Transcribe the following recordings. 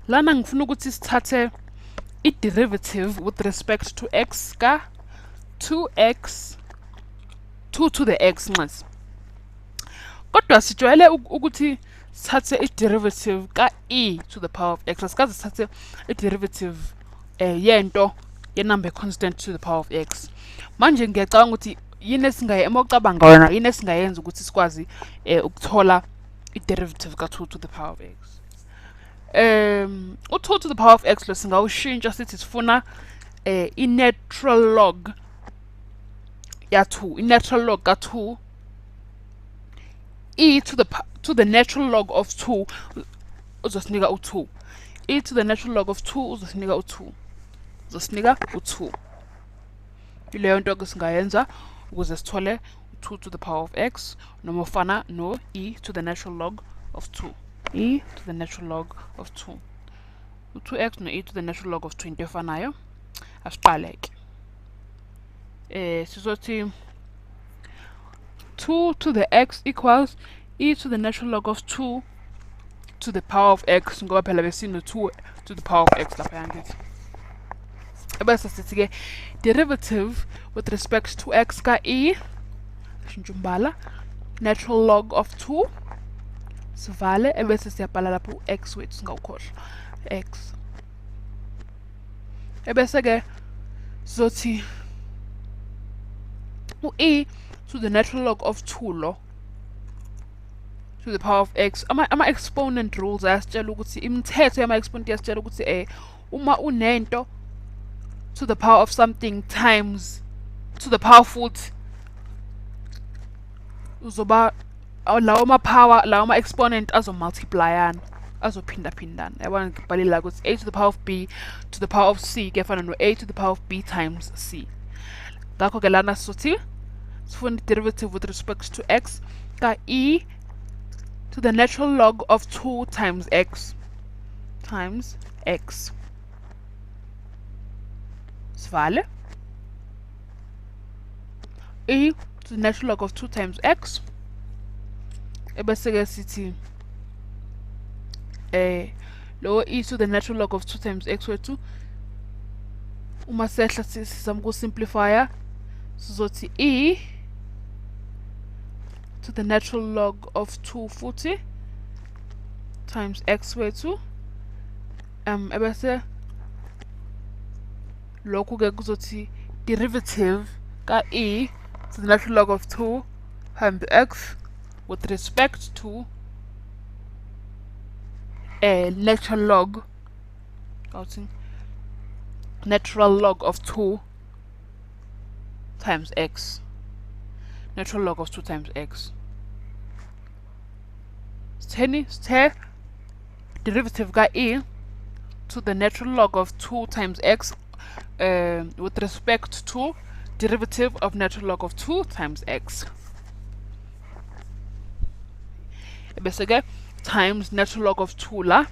lana ngifuna ukuthi sithathe i-derivative with respect to x ka 2x 2 to the x nxasi. Kodwa sijwayele ukuthi sithathe i-derivative ka e to the power of x. Asikaze sithathe i-derivative yento yenumber constant to the power of x. Manje ngiyacabanga ukuthi yini emocabanga wena yini esingayenza ukuthi sikwazi ukuthola i-derivative ka 2 to the power of x. U2 to the power of x lo singawushintsha sithi sifuna i-natural log ya 2, i-natural log ka 2 e to the natural log of 2 uzosinika u2. E to the natural log of 2 uzosinika u2. Uzosinika u2. Ileyo nto ke singayenza ukuze sithole 2 to the power of x noma ufana no e to the natural log of 2. E to the natural log of 2. U2x no e to the natural log of 2 into efanayo. Asiqale ke. Sizothi 2 to the x equals e to the natural log of 2 to the power of x ngoba phela besino 2 to the power of x lapha yangithi. Ebese sithi ke derivative with respect to x ka e shintshumbala natural log of 2 sivale ebese siyabhala lapho x wethu singawukhohlwa x. Ebese ke sizothi u-e to the natural log of 2 lo to the power of x. Ama-exponent rules ayasitshela ukuthi imithetho yama-exponent yasitshela ukuthi uma unento to the power of something times to the power futhi uzoba lawo ma-exponent azomultiplyana azophindaphindana. Yabona ngibhalile la ukuthi a to the power of b to the power of c kuyafana no a to the power of b times c. Ngakho ke lana sizothi sifuna i-derivative with respect to x ka e to the natural log of 2 times x sivale e to the natural log of 2 times x ebese ke sithi lo e to the natural log of 2 times x wethu uma sehla sizama ukusimplifya sizothi e to the natural log of 2 futhi times x wethu ebese lokhu ke kuzothi derivative ka e to the natural log of 2 times x with respect to natural log of 2 times x. Natural log of 2 times x. Sithe derivative ka e to the natural log of 2 times x with respect to derivative of natural log of 2 times x. Ebese ke times natural log of 2 la.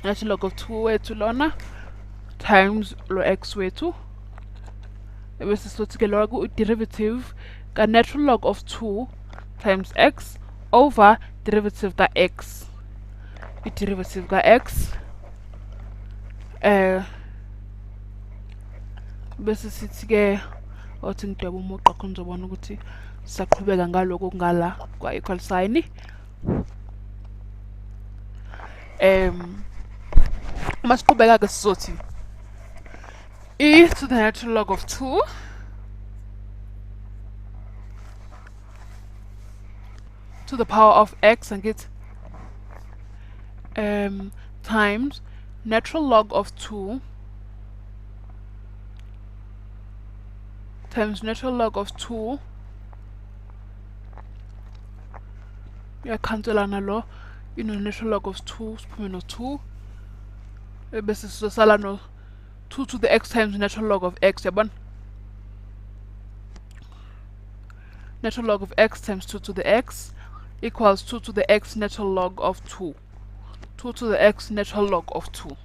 Natural log of 2 wethu lona times lo x wethu. Ebese sizothi ke lo derivative ka natural log of 2 times x over derivative ka x. I-derivative ka x bese sithi ke othi ngidweba umuqa khona uzobona ukuthi sisaqhubeka ngaloko kungala kwa equal sign. Uma siqhubeka ke sizothi e to the natural log of 2 to the power of x angithi times natural log of 2 times natural log of 2 yakhanselana lo natural log of 2 siphume no 2 ebese sizosala no 2 to the x times natural log of x. Yabona natural log of x times 2 to the x equals 2 to the x natural log of 2. 2 to the x natural log of 2.